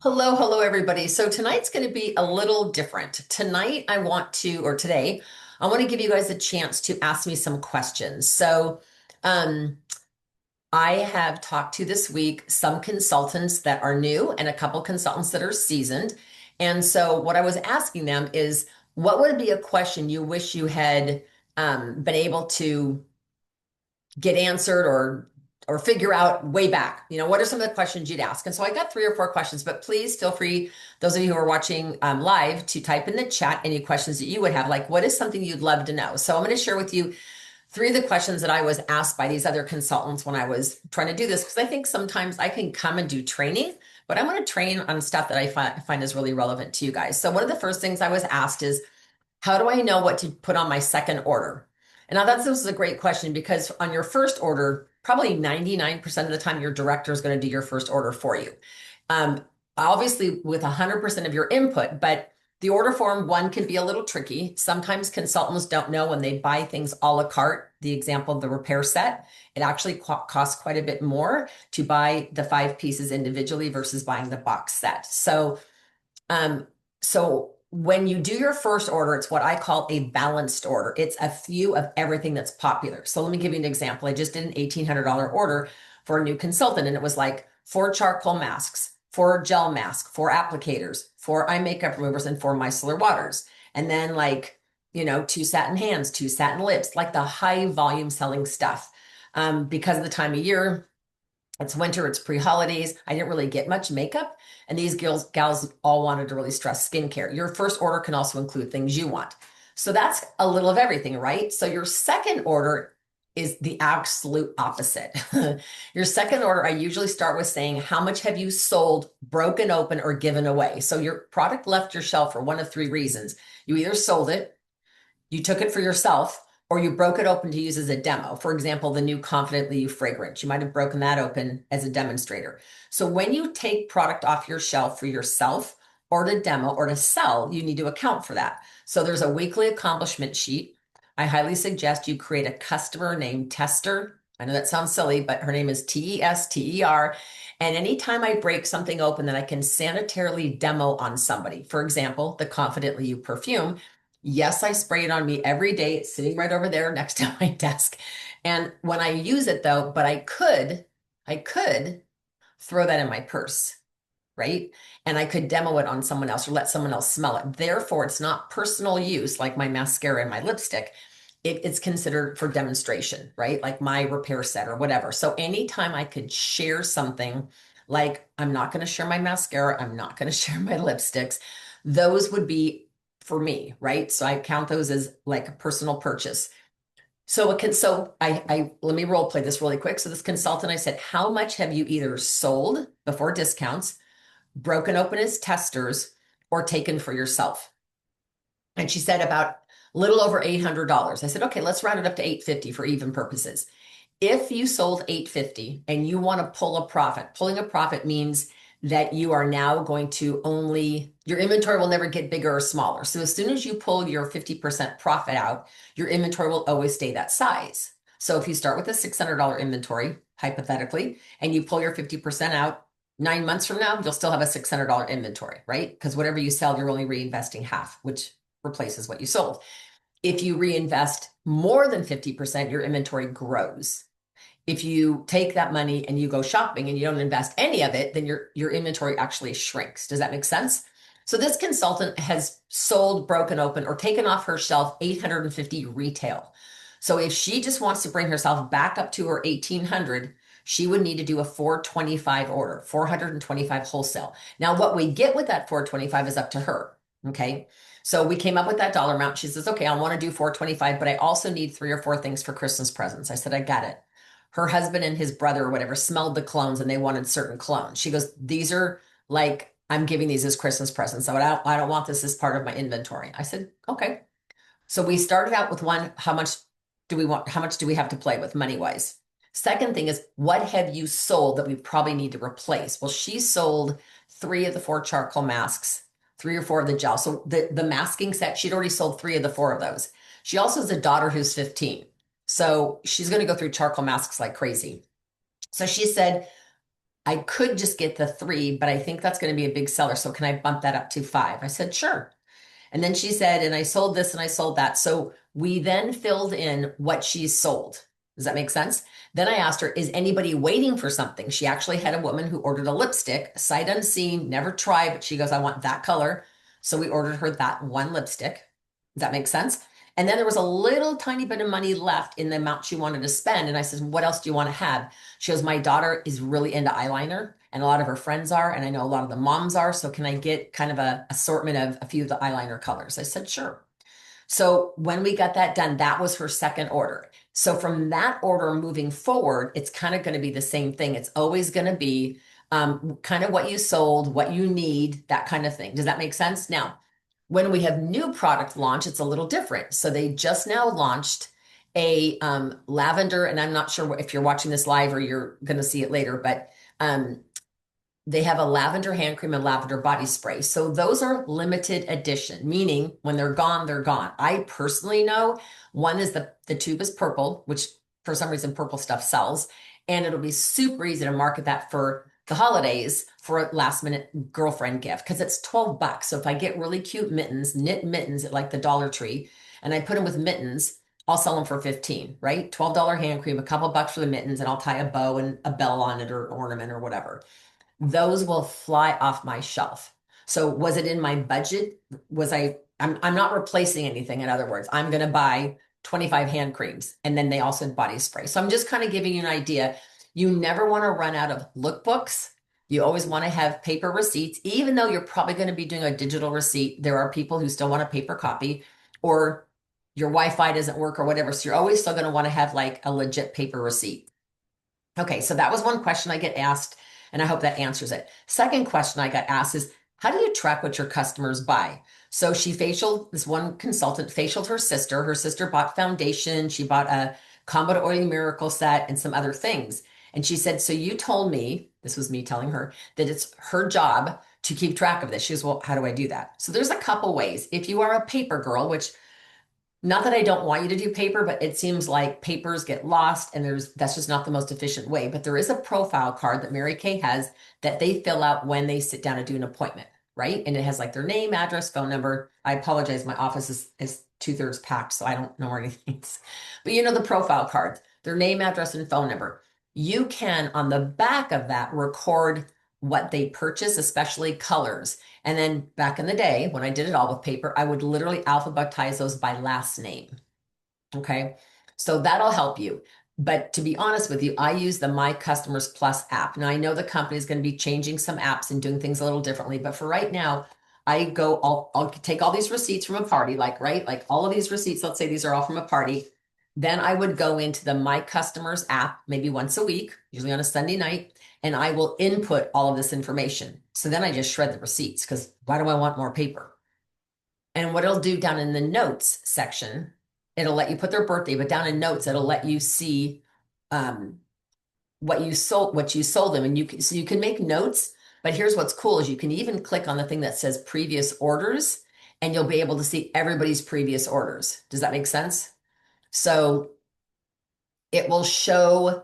Hello, hello, everybody. So tonight's going to be a little different. Today, I want to give you guys a chance to ask me some questions. Um, I have talked to this week some consultants that are new and a couple consultants that are seasoned. And so, what I was asking them is, what would be a question you wish you had been able to get answered or figure out way back? What are some of the questions you'd ask? And so I got three or four questions, but please feel free, those of you who are watching live, to type in the chat any questions that you would have, like what is something you'd love to know? So I'm going to share with you three of the questions that I was asked by these other consultants when I was trying to do this, because I think sometimes I can come and do training, but I want to train on stuff that I find is really relevant to you guys. So one of the first things I was asked is, how do I know what to put on my second order? And I thought this was a great question because on your first order, probably 99% of the time, your director is going to do your first order for you. Obviously, with 100% of your input, but the order form one can be a little tricky. Sometimes consultants don't know when they buy things a la carte. The example of the repair set, it actually costs quite a bit more to buy the five pieces individually versus buying the box set. Um, so when you do your first order, it's what I call a balanced order. It's a few of everything that's popular. So let me give you an example. I just did an $1,800 order for a new consultant, and it was like four charcoal masks, four gel masks, four applicators, four eye makeup removers, and four micellar waters. And then two satin hands, two satin lips, like the high volume selling stuff. Because of the time of year, it's winter, it's pre-holidays. I didn't really get much makeup. And these gals all wanted to really stress skincare. Your first order can also include things you want. So that's a little of everything, right? So your second order is the absolute opposite. Your second order, I usually start with saying, how much have you sold, broken open, or given away? So your product left your shelf for one of three reasons. You either sold it, you took it for yourself, or you broke it open to use as a demo. For example, the new Confidently You fragrance. You might have broken that open as a demonstrator. So when you take product off your shelf for yourself or to demo or to sell, you need to account for that. So there's a weekly accomplishment sheet. I highly suggest you create a customer named Tester. I know that sounds silly, but her name is Tester. And anytime I break something open that I can sanitarily demo on somebody, for example, the Confidently You perfume, yes, I spray it on me every day. It's sitting right over there next to my desk. And when I use it though, but I could throw that in my purse, right? And I could demo it on someone else or let someone else smell it. Therefore, it's not personal use like my mascara and my lipstick. It's considered for demonstration, right? Like my repair set or whatever. So anytime I could share something, like I'm not going to share my mascara, I'm not going to share my lipsticks, those would be for me, right? So I count those as like a personal purchase. So let me role play this really quick. So this consultant, I said, how much have you either sold before discounts, broken open as testers, or taken for yourself? And she said about a little over $800. I said, okay, let's round it up to 850 for even purposes. If you sold 850 and you want to pull a profit, pulling a profit means that you are now going to your inventory will never get bigger or smaller. So as soon as you pull your 50% profit out, your inventory will always stay that size. So if you start with a $600 inventory, hypothetically, and you pull your 50% out, 9 months from now, you'll still have a $600 inventory, right? Because whatever you sell, you're only reinvesting half, which replaces what you sold. If you reinvest more than 50%, your inventory grows. If you take that money and you go shopping and you don't invest any of it, then your inventory actually shrinks. Does that make sense? So this consultant has sold, broken open, or taken off her shelf 850 retail. So if she just wants to bring herself back up to her 1800, she would need to do a 425 order, 425 wholesale. Now, what we get with that 425 is up to her. Okay. So we came up with that dollar amount. She says, okay, I want to do 425, but I also need three or four things for Christmas presents. I said, I got it. Her husband and his brother or whatever smelled the clones and they wanted certain clones. She goes, these are like, I'm giving these as Christmas presents. So I don't want this as part of my inventory. I said, okay. So we started out with one, how much do we want? How much do we have to play with money wise? Second thing is, what have you sold that we probably need to replace? Well, she sold three of the four charcoal masks, three or four of the gel. So the masking set, she'd already sold three of the four of those. She also has a daughter who's 15. So she's going to go through charcoal masks like crazy. So she said, I could just get the 3, but I think that's going to be a big seller. So can I bump that up to 5? I said, sure. And then she said, and I sold this and I sold that. So we then filled in what she sold. Does that make sense? Then I asked her, is anybody waiting for something? She actually had a woman who ordered a lipstick, sight unseen, never tried, but she goes, I want that color. So we ordered her that one lipstick. Does that make sense? And then there was a little tiny bit of money left in the amount she wanted to spend. And I said, what else do you want to have? She goes, my daughter is really into eyeliner and a lot of her friends are, and I know a lot of the moms are. So can I get kind of a assortment of a few of the eyeliner colors? I said, sure. So when we got that done, that was her second order. So from that order moving forward, it's kind of going to be the same thing. It's always going to be kind of what you sold, what you need, that kind of thing. Does that make sense? Now, when we have new product launch, it's a little different. So they just now launched a lavender, and I'm not sure if you're watching this live or you're going to see it later, but um, they have a lavender hand cream and lavender body spray. So those are limited edition, meaning when they're gone, they're gone. I personally know one is the tube is purple, which for some reason purple stuff sells, and it'll be super easy to market that for the holidays for a last minute girlfriend gift because it's $12. So if I get really cute mittens, knit mittens at like the Dollar Tree, and I put them with mittens, I'll sell them for 15, right? $12 hand cream, a couple bucks for the mittens, and I'll tie a bow and a bell on it or an ornament or whatever. Those will fly off my shelf. So was it in my budget? I'm not replacing anything. In other words, I'm going to buy 25 hand creams and then they also have body spray. So I'm just kind of giving you an idea. You never want to run out of lookbooks. You always want to have paper receipts, even though you're probably going to be doing a digital receipt. There are people who still want a paper copy or your Wi-Fi doesn't work or whatever. So you're always still going to want to have like a legit paper receipt. Okay, so that was one question I get asked, and I hope that answers it. Second question I got asked is, how do you track what your customers buy? So this one consultant facialed her sister. Her sister bought foundation. She bought a Combo to Oily Miracle set and some other things. And she said, so you told me, this was me telling her, that it's her job to keep track of this. She goes, well, how do I do that? So there's a couple ways. If you are a paper girl, which not that I don't want you to do paper, but it seems like papers get lost and that's just not the most efficient way. But there is a profile card that Mary Kay has that they fill out when they sit down to do an appointment, right? And it has like their name, address, phone number. I apologize, my office is 2/3 packed, so I don't know where anything is. But you know the profile cards, their name, address, and phone number. You can on the back of that record what they purchase, especially colors. And then back in the day, when I did it all with paper, I would literally alphabetize those by last name. Okay. So that'll help you. But to be honest with you, I use the My Customers Plus app. Now I know the company is going to be changing some apps and doing things a little differently, but for right now, I'll take all these receipts from a party, like, right? Like all of these receipts, let's say these are all from a party. Then I would go into the My Customers app maybe once a week, usually on a Sunday night, and I will input all of this information. So then I just shred the receipts because why do I want more paper? And what it'll do down in the notes section, it'll let you put their birthday, but down in notes, it'll let you see um, what you sold them. And so you can make notes, but here's what's cool is you can even click on the thing that says previous orders and you'll be able to see everybody's previous orders. Does that make sense? So it will show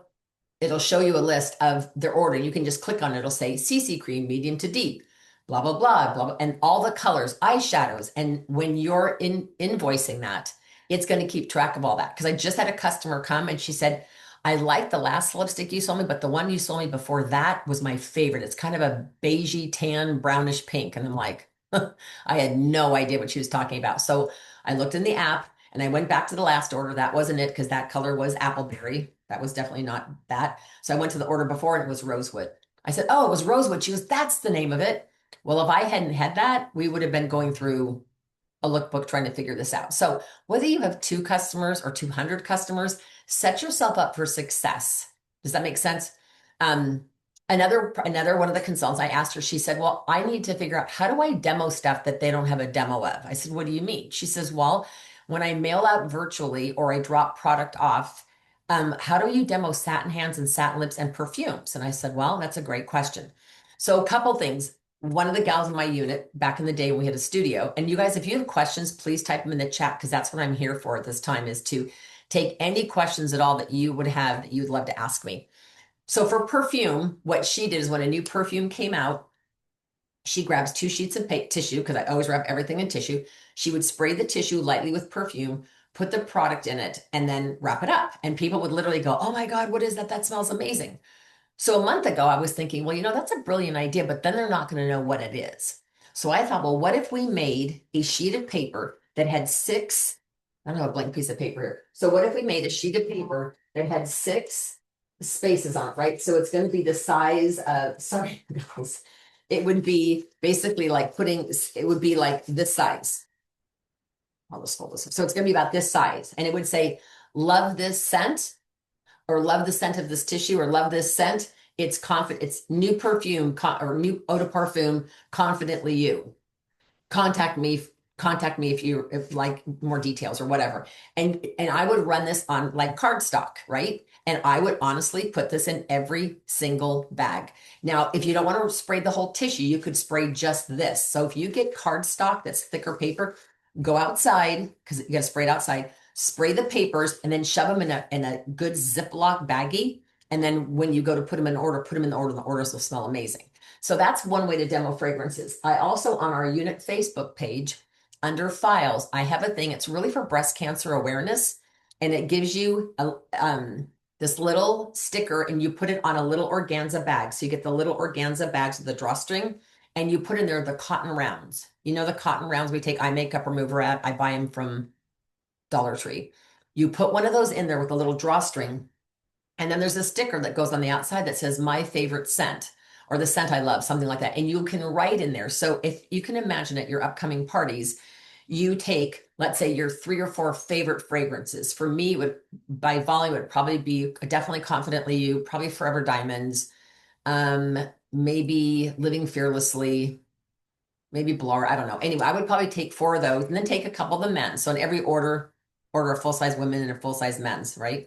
it'll show you a list of their order. You can just click on it. It'll say CC cream, medium to deep, blah, blah, blah, blah, blah, and all the colors, eyeshadows. And when you're invoicing that, it's going to keep track of all that. Because I just had a customer come and she said, I like the last lipstick you sold me, but the one you sold me before that was my favorite. It's kind of a beigey, tan, brownish pink. And I'm like, I had no idea what she was talking about. So I looked in the app and I went back to the last order. That wasn't it because that color was appleberry. That was definitely not that. So I went to the order before and it was rosewood. I said, oh, it was rosewood. She goes, that's the name of it. Well, if I hadn't had that, we would have been going through a lookbook trying to figure this out. So whether you have 2 customers or 200 customers, set yourself up for success. Does that make sense? Another one of the consultants, I asked her, she said, well, I need to figure out how do I demo stuff that they don't have a demo of? I said, what do you mean? She says, well, when I mail out virtually or I drop product off, how do you demo satin hands and satin lips and perfumes? And I said, well, that's a great question. So a couple things. One of the gals in my unit back in the day when we had a studio, and you guys, if you have questions, please type them in the chat because that's what I'm here for at this time is to take any questions at all that you would have that you'd love to ask me. So for perfume, what she did is when a new perfume came out, she grabs 2 sheets of tissue because I always wrap everything in tissue. She would spray the tissue lightly with perfume, put the product in it, and then wrap it up. And people would literally go, "Oh my God, what is that? That smells amazing." So a month ago, I was thinking, well, that's a brilliant idea, but then they're not going to know what it is. So I thought, well, what if we made a sheet of paper that had six, I don't know, a blank piece of paper here. So what if we made a sheet of paper that had six spaces on it, right? So it's going to be the size of, sorry, guys, it would be basically like it would be like this size. I'll just fold this up. So it's going to be about this size. And it would say, love this scent or love the scent of this tissue or love this scent. It's confident, it's new perfume or new eau de parfum, confidently you. Contact me, contact me if like more details or whatever. And I would run this on like cardstock, right? And I would honestly put this in every single bag. Now, if you don't want to spray the whole tissue, you could spray just this. So if you get cardstock that's thicker paper, go outside because you got to spray it outside. Spray the papers and then shove them in a good Ziploc baggie. And then when you go to put them in order, put them in the order, and the orders will smell amazing. So that's one way to demo fragrances. I also, on our unit Facebook page, under files, I have a thing. It's really for breast cancer awareness. And it gives you this little sticker and you put it on a little organza bag. So you get the little organza bags with the drawstring and you put in there the cotton rounds. You know, the cotton rounds we take eye makeup remover at, I buy them from Dollar Tree. You put one of those in there with a little drawstring, and then there's a sticker that goes on the outside that says my favorite scent or the scent I love, something like that. And you can write in there. So if you can imagine at your upcoming parties, you take, let's say, your 3 or 4 favorite fragrances. For me, it would by volume, it would probably be definitely Confidently You, probably Forever Diamonds, um, maybe Living Fearlessly, maybe Blur. I don't know. Anyway, I would probably take 4 of those and then take a couple of the men's. So in every order a full size women and a full size men's, right?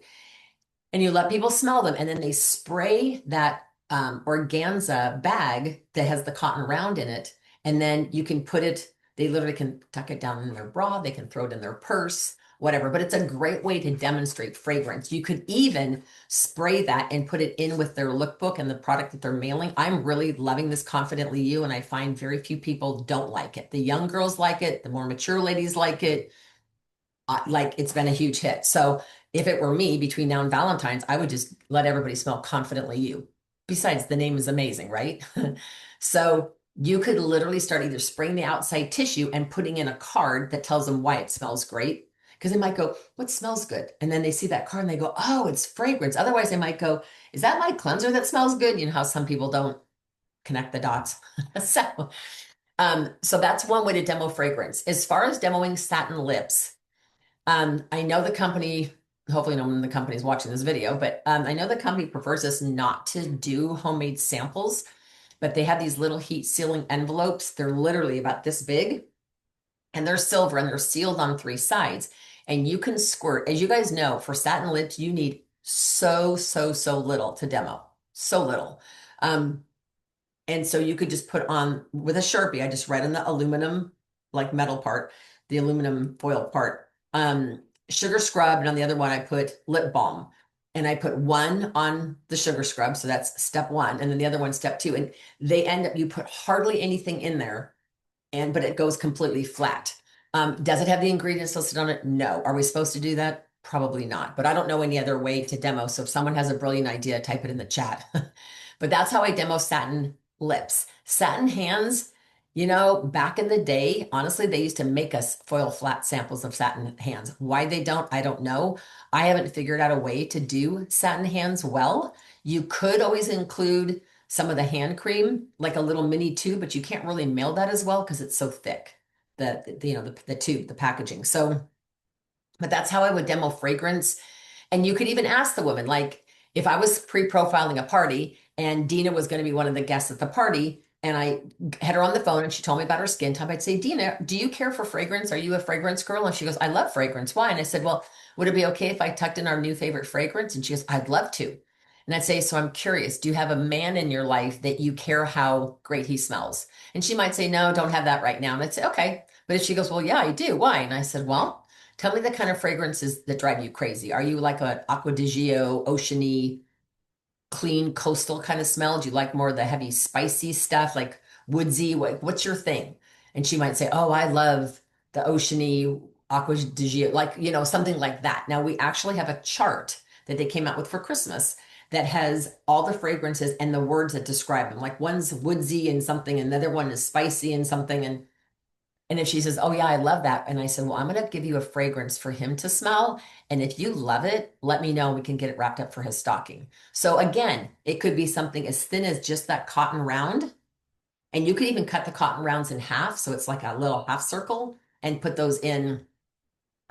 And you let people smell them, and then they spray that organza bag that has the cotton round in it, and then you can put it. They literally can tuck it down in their bra. They can throw it in their purse, whatever. But it's a great way to demonstrate fragrance. You could even spray that and put it in with their lookbook and the product that they're mailing. I'm really loving this Confidently You, and I find very few people don't like it. The young girls like it. The more mature ladies like it. Like it's been a huge hit. So if it were me between now and Valentine's, I would just let everybody smell Confidently You. Besides, the name is amazing, right? So you could literally start either spraying the outside tissue and putting in a card that tells them why it smells great. Because they might go, what smells good? And then they see that card and they go, oh, it's fragrance. Otherwise, they might go, is that my cleanser that smells good? You know how some people don't connect the dots. So that's one way to demo fragrance. As far as demoing satin lips, I know the company, hopefully no one in the company is watching this video, but I know the company prefers us not to do homemade samples, but they have these little heat sealing envelopes. They're literally about this big and they're silver and they're sealed on 3 sides. And you can squirt, as you guys know, for satin lips, you need so little to demo, so little. And so you could just put on with a Sharpie, I just write on the aluminum, like metal part, the aluminum foil part, sugar scrub. And on the other one, I put lip balm. And I put one on the sugar scrub. So that's step 1. And then the other one, step 2. And they end up, you put hardly anything in there, but it goes completely flat. Does it have the ingredients listed on it? No. Are we supposed to do that? Probably not. But I don't know any other way to demo. So if someone has a brilliant idea, type it in the chat. But that's how I demo satin lips. Satin hands, back in the day, honestly, they used to make us foil flat samples of satin hands. Why they don't, I don't know. I haven't figured out a way to do satin hands well. You could always include some of the hand cream, like a little mini tube, but you can't really mail that as well because it's so thick, the tube, the packaging. So, but that's how I would demo fragrance. And you could even ask the woman, like if I was pre-profiling a party and Dina was going to be one of the guests at the party, and I had her on the phone and she told me about her skin type, I'd say, Dina, do you care for fragrance? Are you a fragrance girl? And she goes, I love fragrance. Why? And I said, well, would it be okay if I tucked in our new favorite fragrance? And she goes, I'd love to. And I'd say, so I'm curious, do you have a man in your life that you care how great he smells? And she might say, no, don't have that right now. And I'd say, okay. But if she goes, well, yeah, I do. Why? And I said, well, tell me the kind of fragrances that drive you crazy. Are you like an Acqua di Gio, oceany, clean coastal kind of smell? Do you like more of the heavy, spicy stuff, like woodsy? What's your thing? And she might say, oh, I love the oceany, aqua di Gio, like, something like that. Now, we actually have a chart that they came out with for Christmas that has all the fragrances and the words that describe them. Like one's woodsy and something, and the other one is spicy and something. And if she says, oh, yeah, I love that. And I said, well, I'm going to give you a fragrance for him to smell. And if you love it, let me know. We can get it wrapped up for his stocking. So again, it could be something as thin as just that cotton round. And you could even cut the cotton rounds in half. So it's like a little half circle and put those in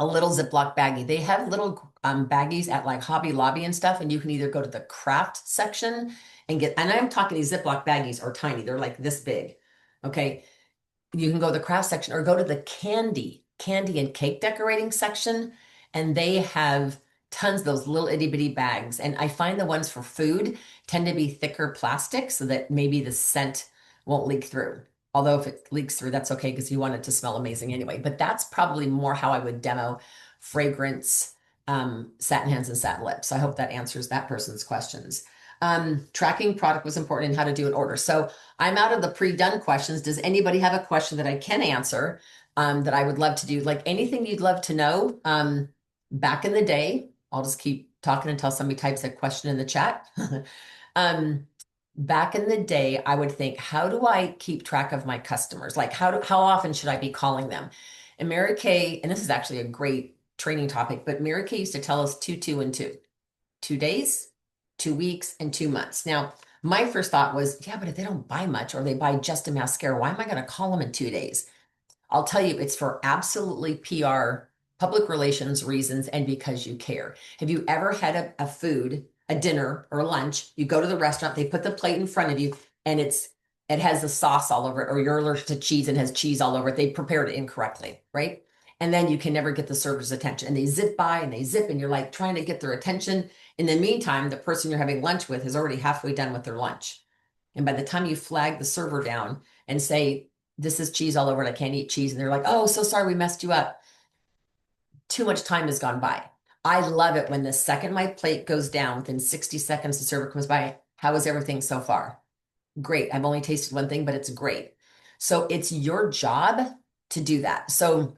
a little Ziploc baggie. They have little baggies at like Hobby Lobby and stuff. And you can either go to the craft section and and I'm talking these Ziploc baggies are tiny. They're like this big. Okay, you can go to the craft section or go to the candy and cake decorating section, and they have tons of those little itty bitty bags. And I find the ones for food tend to be thicker plastic so that maybe the scent won't leak through. Although if it leaks through, that's okay because you want it to smell amazing anyway. But that's probably more how I would demo fragrance, satin hands and satin lips. I hope that answers that person's questions. Tracking product was important and how to do an order. So I'm out of the pre-done questions. Does anybody have a question that I can answer that I would love to do? Like anything you'd love to know? Back in the day, I'll just keep talking until somebody types a question in the chat. um, Back in the day, I would think, how do I keep track of my customers? Like how often should I be calling them? And Mary Kay, and this is actually a great training topic, but Mary Kay used to tell us two, two, and two. 2 days, 2 weeks, and 2 months. Now, my first thought was, yeah, but if they don't buy much or they buy just a mascara, why am I going to call them in 2 days? I'll tell you, it's for absolutely PR, public relations reasons, and because you care. Have you ever had a food, a dinner or lunch? You go to the restaurant, they put the plate in front of you, and it has the sauce all over it, or you're allergic to cheese and has cheese all over it. They prepared it incorrectly, right? And then you can never get the server's attention. And they zip by and they zip, and you're like trying to get their attention. In the meantime, the person you're having lunch with is already halfway done with their lunch. And by the time you flag the server down and say, this is cheese all over it, I can't eat cheese. And they're like, oh, so sorry, we messed you up. Too much time has gone by. I love it when the second my plate goes down, within 60 seconds, the server comes by. How is everything so far? Great. I've only tasted one thing, but it's great. So it's your job to do that. So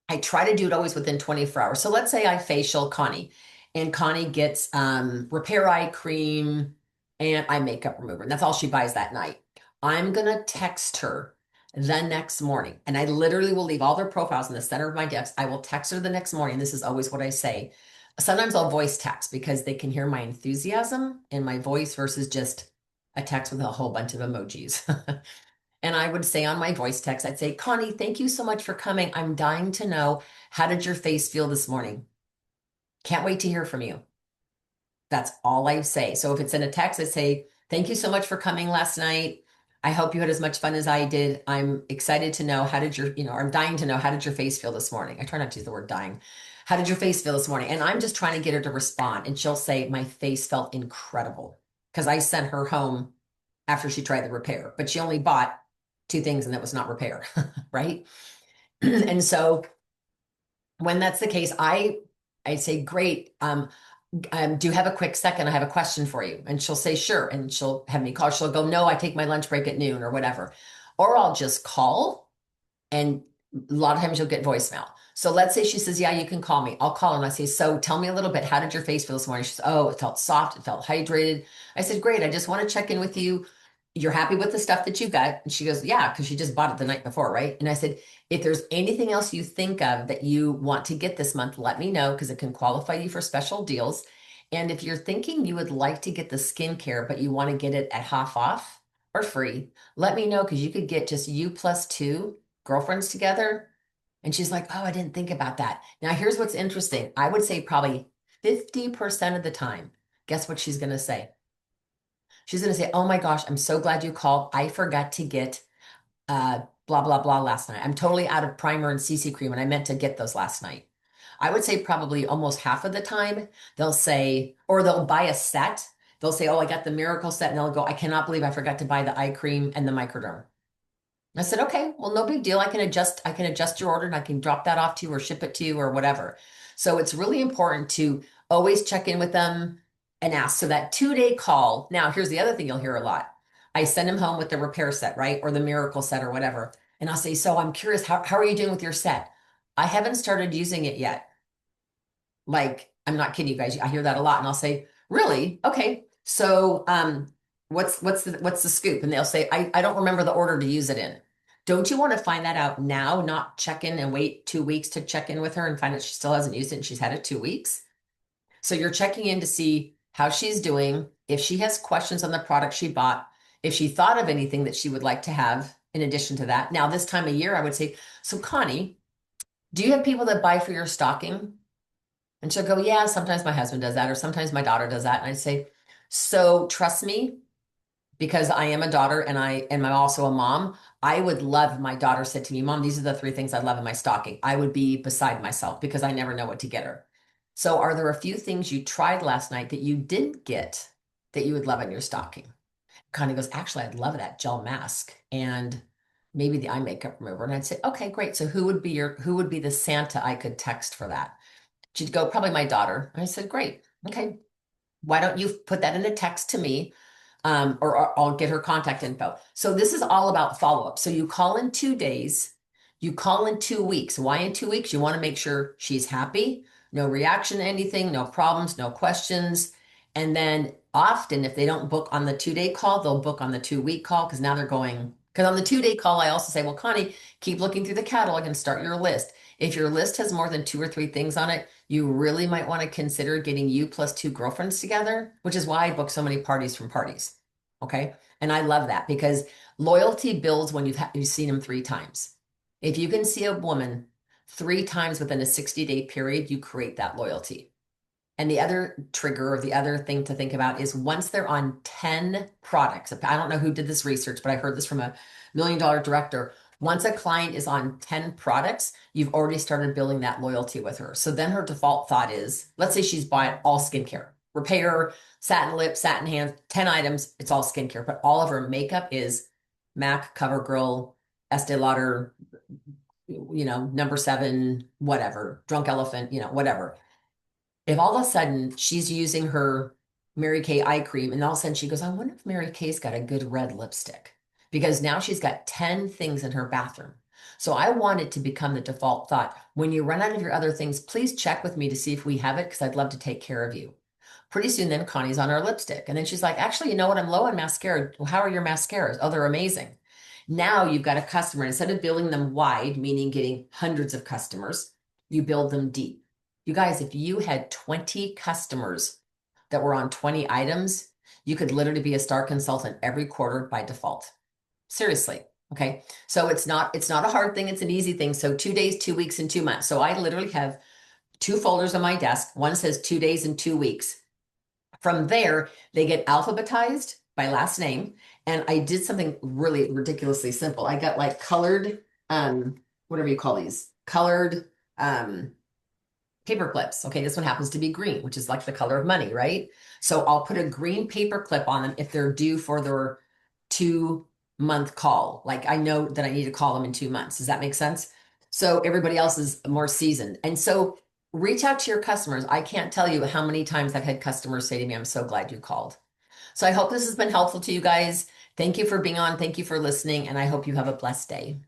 I try to do it always within 24 hours. So let's say I facial Connie and Connie gets repair eye cream and eye makeup remover. And that's all she buys that night. I'm going to text her the next morning. And I literally will leave all their profiles in the center of my desk. I will text her the next morning. This is always what I say. Sometimes I'll voice text because they can hear my enthusiasm in my voice versus just a text with a whole bunch of emojis. And I would say on my voice text, I'd say, Connie, thank you so much for coming. I'm dying to know, how did your face feel this morning? Can't wait to hear from you. That's all I say. So if it's in a text, I say, thank you so much for coming last night. I hope you had as much fun as I did. I'm excited to know, I'm dying to know, how did your face feel this morning? I try not to use the word dying. How did your face feel this morning? And I'm just trying to get her to respond. And she'll say, my face felt incredible because I sent her home after she tried the repair, but she only bought two things and that was not repair, right? And so when that's the case, I say, great. Do you have a quick second? I have a question for you. And she'll say, sure. And she'll have me call. She'll go, no, I take my lunch break at noon or whatever. Or I'll just call, and a lot of times you'll get voicemail. So let's say she says, yeah, you can call me. I'll call her and I say, so tell me a little bit. How did your face feel this morning? She says, oh, it felt soft. It felt hydrated. I said, great. I just want to check in with you. You're happy with the stuff that you got? And she goes, yeah, because she just bought it the night before, right? And I said, if there's anything else you think of that you want to get this month, let me know because it can qualify you for special deals. And if you're thinking you would like to get the skincare, but you want to get it at half off or free, let me know because you could get just you plus two girlfriends together. And she's like, oh, I didn't think about that. Now, here's what's interesting. I would say probably 50% of the time, guess what she's going to say? She's going to say, oh my gosh, I'm so glad you called. I forgot to get blah, blah, blah last night. I'm totally out of primer and CC cream, and I meant to get those last night. I would say probably almost half of the time they'll say, or they'll buy a set. They'll say, oh, I got the miracle set. And they'll go, I cannot believe I forgot to buy the eye cream and the microderm. I said, okay, well, no big deal. I can adjust your order and I can drop that off to you or ship it to you or whatever. So it's really important to always check in with them. and ask. So that 2 day call. Now, here's the other thing you'll hear a lot. I send them home with the repair set, right? Or the miracle set or whatever. And I'll say, so I'm curious, how are you doing with your set? I haven't started using it yet. Like, I'm not kidding you guys. I hear that a lot. And I'll say, really? Okay. So what's the scoop? And they'll say, I don't remember the order to use it in. Don't you want to find that out now, not check in and wait 2 weeks to check in with her and find out she still hasn't used it and she's had it 2 weeks? So you're checking in to see how she's doing, if she has questions on the product she bought, if she thought of anything that she would like to have in addition to that. Now, this time of year, I would say, so Connie, do you have people that buy for your stocking? And she'll go, yeah, sometimes my husband does that, or sometimes my daughter does that. And I'd say, so trust me, because I am a daughter and I'm also a mom. I would love if my daughter said to me, Mom, these are the three things I love in my stocking. I would be beside myself because I never know what to get her. So are there a few things you tried last night that you didn't get that you would love in your stocking? Connie goes, actually, I'd love that gel mask and maybe the eye makeup remover. And I'd say, okay, great. So who would be the Santa I could text for that? She'd go, probably my daughter. And I said, great. Okay. Why don't you put that in a text to me? Or I'll get her contact info. So this is all about follow-up. So you call in 2 days, you call in 2 weeks. Why in 2 weeks? You want to make sure she's happy, no reaction to anything, no problems, no questions. And then often, if they don't book on the 2 day call, they'll book on the 2 week call because now they're going. Because on the 2 day call, I also say, well, Connie, keep looking through the catalog and start your list. If your list has more than two or three things on it, you really might want to consider getting you plus two girlfriends together, which is why I book so many parties from parties. Okay. And I love that because loyalty builds when you've seen them 3 times. If you can see a woman 3 times within a 60-day period, you create that loyalty. And the other trigger or the other thing to think about is once they're on 10 products, I don't know who did this research, but I heard this from a $1 million director. Once a client is on 10 products, you've already started building that loyalty with her. So then her default thought is, let's say she's buying all skincare, repair, satin lips, satin hands, 10 items, it's all skincare, but all of her makeup is MAC, CoverGirl, Estee Lauder, No. 7, whatever, Drunk Elephant, whatever. If all of a sudden she's using her Mary Kay eye cream and all of a sudden she goes, I wonder if Mary Kay's got a good red lipstick because now she's got 10 things in her bathroom. So I want it to become the default thought. When you run out of your other things, please check with me to see if we have it because I'd love to take care of you. Pretty soon then Connie's on her lipstick. And then she's like, actually, you know what? I'm low on mascara. Well, how are your mascaras? Oh, they're amazing. Now you've got a customer. Instead of building them wide, meaning getting hundreds of customers, you build them deep. You guys, if you had 20 customers that were on 20 items, you could literally be a star consultant every quarter by default. Seriously. Okay. So it's not a hard thing. It's an easy thing. So 2 days, 2 weeks, and 2 months. So I literally have 2 folders on my desk. One says 2 days and 2 weeks. From there, they get alphabetized by last name. And I did something really ridiculously simple. I got like colored, whatever you call these, colored paper clips. Okay, this one happens to be green, which is like the color of money, right? So I'll put a green paper clip on them if they're due for their 2 month call. Like I know that I need to call them in 2 months. Does that make sense? So everybody else is more seasoned. And so reach out to your customers. I can't tell you how many times I've had customers say to me, I'm so glad you called. So I hope this has been helpful to you guys. Thank you for being on. Thank you for listening. And I hope you have a blessed day.